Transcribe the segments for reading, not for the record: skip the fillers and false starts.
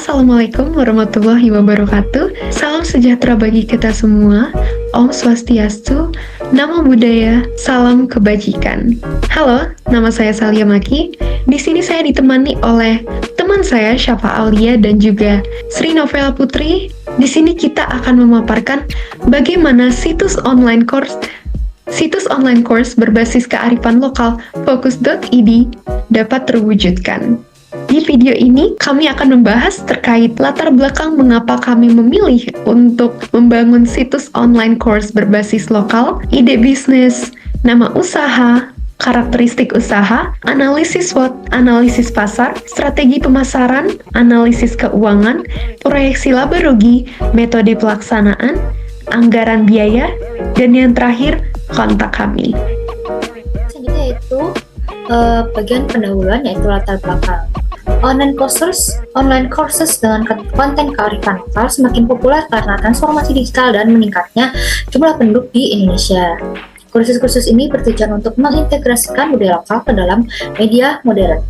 Assalamualaikum warahmatullahi wabarakatuh. Salam sejahtera bagi kita semua. Om Swastiastu, Namo Buddhaya, salam kebajikan. Halo, nama saya Salia Maki. Di sini saya ditemani oleh teman saya Syafa Aulia dan juga Sri Novela Putri. Di sini kita akan memaparkan bagaimana situs online course berbasis kearifan lokal Focus.id dapat terwujudkan. Di video ini, kami akan membahas terkait latar belakang mengapa kami memilih untuk membangun situs online course berbasis lokal, ide bisnis, nama usaha, karakteristik usaha, analisis SWOT, analisis pasar, strategi pemasaran, analisis keuangan, proyeksi laba rugi, metode pelaksanaan, anggaran biaya, dan yang terakhir, kontak kami. Selanjutnya yaitu bagian pendahuluan yaitu latar belakang. Online courses dengan konten kearifan lokal semakin populer karena transformasi digital dan meningkatnya jumlah penduduk di Indonesia. Kursus-kursus ini bertujuan untuk mengintegrasikan budaya lokal ke dalam media modern,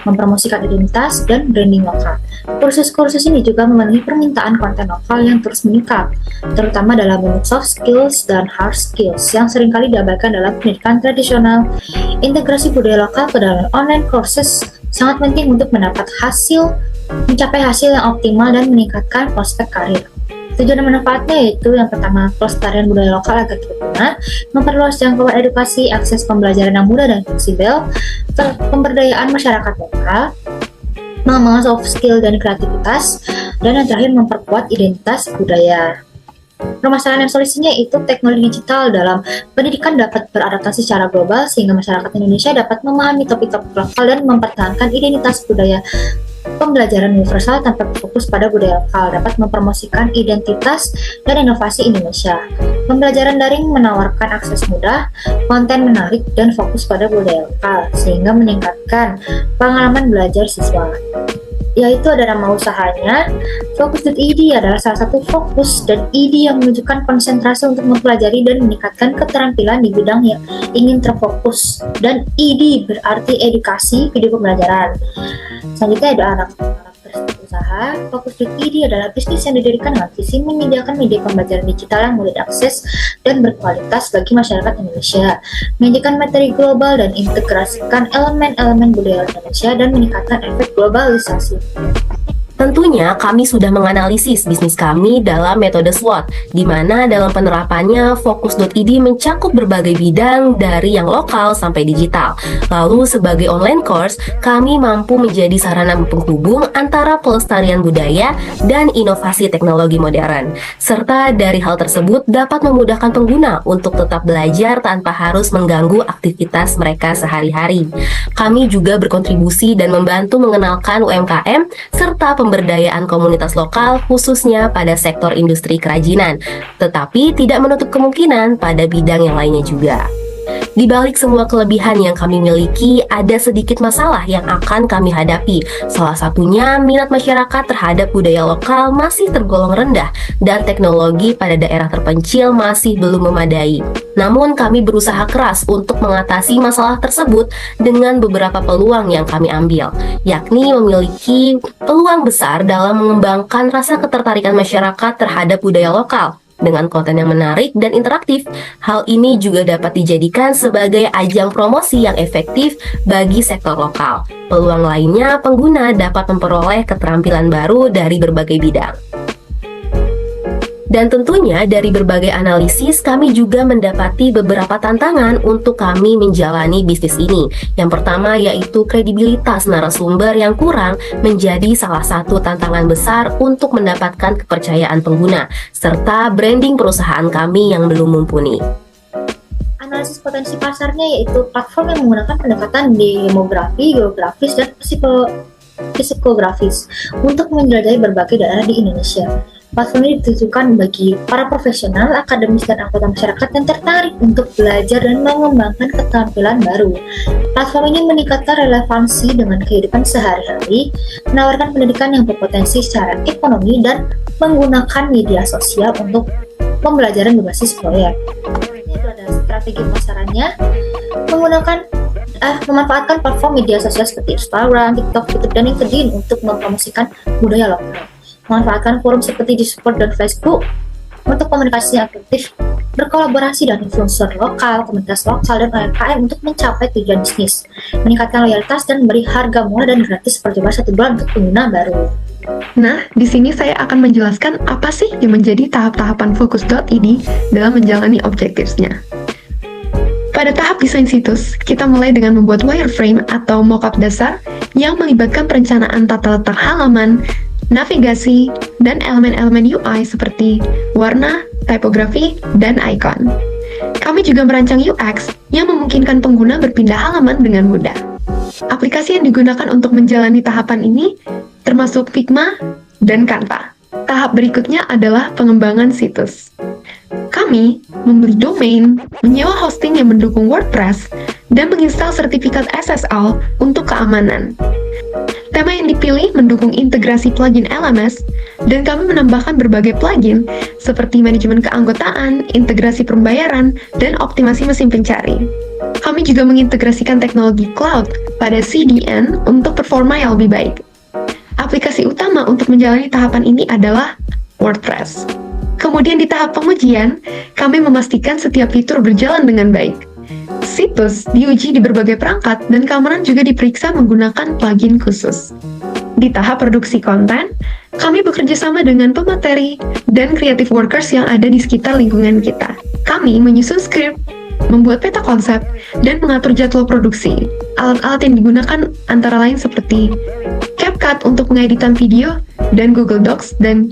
mempromosikan identitas dan branding lokal. Kursus-kursus ini juga memenuhi permintaan konten lokal yang terus meningkat, terutama dalam bentuk soft skills dan hard skills yang seringkali diabaikan dalam pendidikan tradisional. Integrasi budaya lokal ke dalam online courses sangat penting untuk mencapai hasil yang optimal dan meningkatkan prospek karir. Tujuan dan manfaatnya yaitu yang pertama, pelestarian budaya lokal agar berguna, memperluas jangkauan edukasi, akses pembelajaran yang mudah dan fleksibel, pemberdayaan masyarakat lokal, mengembangan soft skill dan kreativitas, dan yang terakhir memperkuat identitas budaya. Permasalahan dan solusinya itu teknologi digital dalam pendidikan dapat beradaptasi secara global sehingga masyarakat Indonesia dapat memahami topik-topik lokal dan mempertahankan identitas budaya. Pembelajaran universal tanpa fokus pada budaya lokal dapat mempromosikan identitas dan inovasi Indonesia. Pembelajaran daring menawarkan akses mudah, konten menarik, dan fokus pada budaya lokal sehingga meningkatkan pengalaman belajar siswa. Yaitu ada nama usahanya. Focus.id adalah salah satu fokus dan ide yang menunjukkan konsentrasi untuk mempelajari dan meningkatkan keterampilan di bidang yang ingin terfokus, dan ide berarti edukasi video pembelajaran. Selanjutnya ada anak usaha. Focus.id adalah bisnis yang didirikan dengan visi menyediakan media pembelajaran digital yang mudah diakses dan berkualitas bagi masyarakat Indonesia, menyajikan materi global dan integrasikan elemen-elemen budaya Indonesia dan meningkatkan efek globalisasi. Tentunya kami sudah menganalisis bisnis kami dalam metode SWOT, di mana dalam penerapannya Focus.id mencakup berbagai bidang dari yang lokal sampai digital. Lalu sebagai online course, kami mampu menjadi sarana penghubung antara pelestarian budaya dan inovasi teknologi modern. Serta dari hal tersebut dapat memudahkan pengguna untuk tetap belajar tanpa harus mengganggu aktivitas mereka sehari-hari. Kami juga berkontribusi dan membantu mengenalkan UMKM serta pemberdayaan komunitas lokal khususnya pada sektor industri kerajinan, tetapi tidak menutup kemungkinan pada bidang yang lainnya juga. Di balik semua kelebihan yang kami miliki, ada sedikit masalah yang akan kami hadapi. Salah satunya, minat masyarakat terhadap budaya lokal masih tergolong rendah dan teknologi pada daerah terpencil masih belum memadai. Namun, kami berusaha keras untuk mengatasi masalah tersebut dengan beberapa peluang yang kami ambil, yakni memiliki peluang besar dalam mengembangkan rasa ketertarikan masyarakat terhadap budaya lokal. Dengan konten yang menarik dan interaktif, hal ini juga dapat dijadikan sebagai ajang promosi yang efektif bagi sektor lokal. Peluang lainnya, pengguna dapat memperoleh keterampilan baru dari berbagai bidang. Dan tentunya dari berbagai analisis kami juga mendapati beberapa tantangan untuk kami menjalani bisnis ini. Yang pertama yaitu kredibilitas narasumber yang kurang menjadi salah satu tantangan besar untuk mendapatkan kepercayaan pengguna, serta branding perusahaan kami yang belum mumpuni. Analisis potensi pasarnya yaitu platform yang menggunakan pendekatan demografi, geografis, dan psikografis untuk menjelajahi berbagai daerah di Indonesia. Platform ini ditujukan bagi para profesional, akademis, dan anggota masyarakat yang tertarik untuk belajar dan mengembangkan keterampilan baru. Platform ini meningkatkan relevansi dengan kehidupan sehari-hari, menawarkan pendidikan yang berpotensi secara ekonomi, dan menggunakan media sosial untuk pembelajaran berbasis proyek. Ini adalah strategi pemasarannya, menggunakan memanfaatkan platform media sosial seperti Instagram, TikTok, YouTube, dan LinkedIn untuk mempromosikan budaya lokal. Memanfaatkan forum seperti Discord dan Facebook untuk komunikasi yang efektif, berkolaborasi dengan influencer lokal, komunitas lokal, dan UMKM untuk mencapai tujuan bisnis, meningkatkan loyalitas dan memberi harga murah dan gratis percobaan 1 bulan untuk pengguna baru. Nah, di sini saya akan menjelaskan apa sih yang menjadi tahap-tahapan Focus.id dalam menjalani objectives-nya. Pada tahap desain situs, kita mulai dengan membuat wireframe atau mockup dasar yang melibatkan perencanaan tata letak halaman, navigasi, dan elemen-elemen UI seperti warna, tipografi, dan icon. Kami juga merancang UX yang memungkinkan pengguna berpindah halaman dengan mudah. Aplikasi yang digunakan untuk menjalani tahapan ini termasuk Figma dan Canva. Tahap berikutnya adalah pengembangan situs. Kami membeli domain, menyewa hosting yang mendukung WordPress, dan menginstal sertifikat SSL untuk keamanan. Tema yang dipilih mendukung integrasi plugin LMS, dan kami menambahkan berbagai plugin seperti manajemen keanggotaan, integrasi pembayaran, dan optimasi mesin pencari. Kami juga mengintegrasikan teknologi cloud pada CDN untuk performa yang lebih baik. Aplikasi utama untuk menjalani tahapan ini adalah WordPress. Kemudian di tahap pengujian, kami memastikan setiap fitur berjalan dengan baik. Situs diuji di berbagai perangkat dan keamanan juga diperiksa menggunakan plugin khusus. Di tahap produksi konten, kami bekerja sama dengan pemateri dan creative workers yang ada di sekitar lingkungan kita. Kami menyusun skrip, membuat peta konsep, dan mengatur jadwal produksi. Alat-alat yang digunakan antara lain seperti CapCut untuk pengeditan video, dan Google Docs dan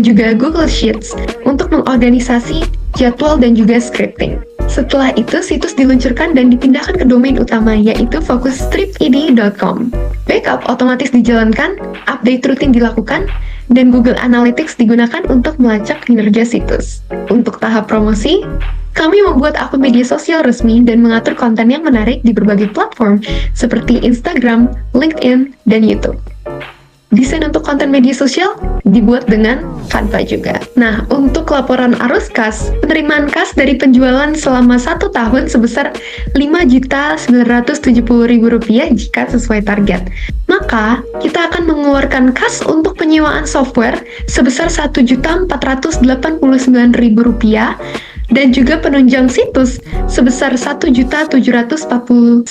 juga Google Sheets untuk mengorganisasi jadwal dan juga scripting. Setelah itu, situs diluncurkan dan dipindahkan ke domain utama yaitu focusstripid.com. Backup otomatis dijalankan, update rutin dilakukan, dan Google Analytics digunakan untuk melacak kinerja situs. Untuk tahap promosi, kami membuat akun media sosial resmi dan mengatur konten yang menarik di berbagai platform seperti Instagram, LinkedIn, dan YouTube. Desain untuk konten media sosial dibuat dengan Canva juga. Nah, untuk laporan arus kas, penerimaan kas dari penjualan selama 1 tahun sebesar Rp5.970.000 jika sesuai target. Maka, kita akan mengeluarkan kas untuk penyewaan software sebesar Rp1.489.000 dan juga penunjang situs sebesar Rp1.749.950.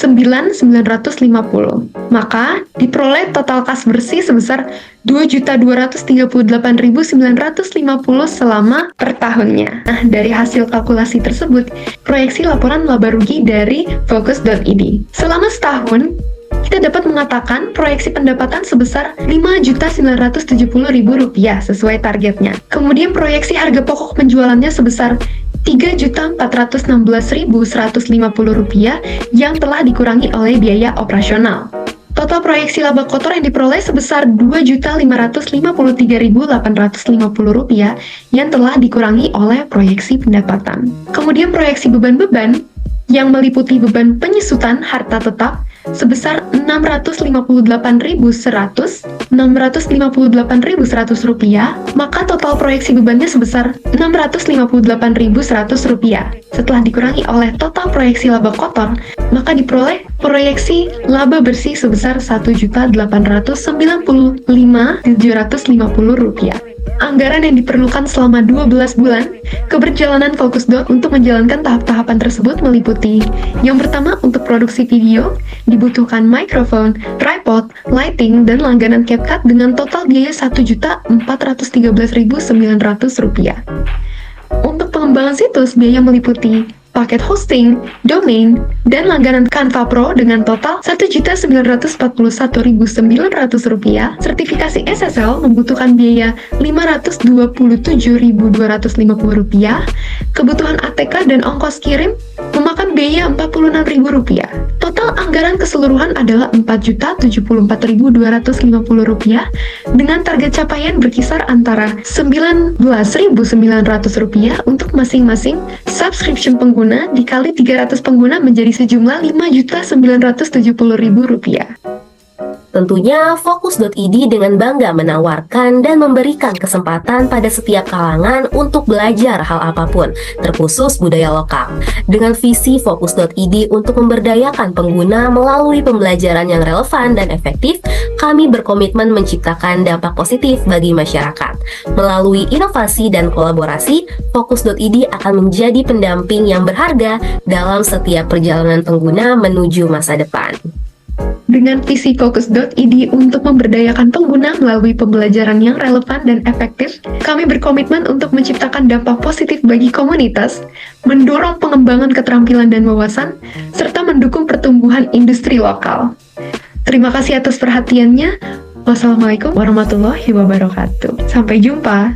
Maka, diperoleh total kas bersih sebesar Rp2.238.950 selama per tahunnya. Nah, dari hasil kalkulasi tersebut, proyeksi laporan laba rugi dari Focus.id. Selama setahun, kita dapat mengatakan proyeksi pendapatan sebesar Rp5.970.000 sesuai targetnya. Kemudian proyeksi harga pokok penjualannya sebesar Rp3.416.150 yang telah dikurangi oleh biaya operasional. Total proyeksi laba kotor yang diperoleh sebesar Rp2.553.850 yang telah dikurangi oleh proyeksi pendapatan. Kemudian proyeksi beban-beban yang meliputi beban penyusutan harta tetap sebesar Rp658.100, Rp658.100, maka total proyeksi bebannya sebesar Rp658.100. Setelah dikurangi oleh total proyeksi laba kotor, maka diperoleh proyeksi laba bersih sebesar Rp1.895.750. Anggaran yang diperlukan selama 12 bulan keberjalanan Focus.id untuk menjalankan tahap-tahapan tersebut meliputi: yang pertama, untuk produksi video dibutuhkan mikrofon, tripod, lighting, dan langganan CapCut dengan total biaya Rp1.413.900. Untuk pengembangan situs, biaya meliputi paket hosting, domain, dan langganan Canva Pro dengan total Rp1.941.900. Sertifikasi SSL membutuhkan biaya Rp527.250. Kebutuhan ATK dan ongkos kirim memakan biaya Rp46.000. Total anggaran keseluruhan adalah Rp4.074.250 dengan target capaian berkisar antara Rp19.900 untuk masing-masing subscription pengguna dikali 300 pengguna menjadi sejumlah Rp5.970.000. Tentunya Fokus.id dengan bangga menawarkan dan memberikan kesempatan pada setiap kalangan untuk belajar hal apapun, terkhusus budaya lokal. Dengan visi Fokus.id untuk memberdayakan pengguna melalui pembelajaran yang relevan dan efektif, kami berkomitmen menciptakan dampak positif bagi masyarakat. Melalui inovasi dan kolaborasi, Fokus.id akan menjadi pendamping yang berharga dalam setiap perjalanan pengguna menuju masa depan. Dengan visi Fokus.id untuk memberdayakan pengguna melalui pembelajaran yang relevan dan efektif, kami berkomitmen untuk menciptakan dampak positif bagi komunitas, mendorong pengembangan keterampilan dan wawasan, serta mendukung pertumbuhan industri lokal. Terima kasih atas perhatiannya. Wassalamualaikum warahmatullahi wabarakatuh. Sampai jumpa.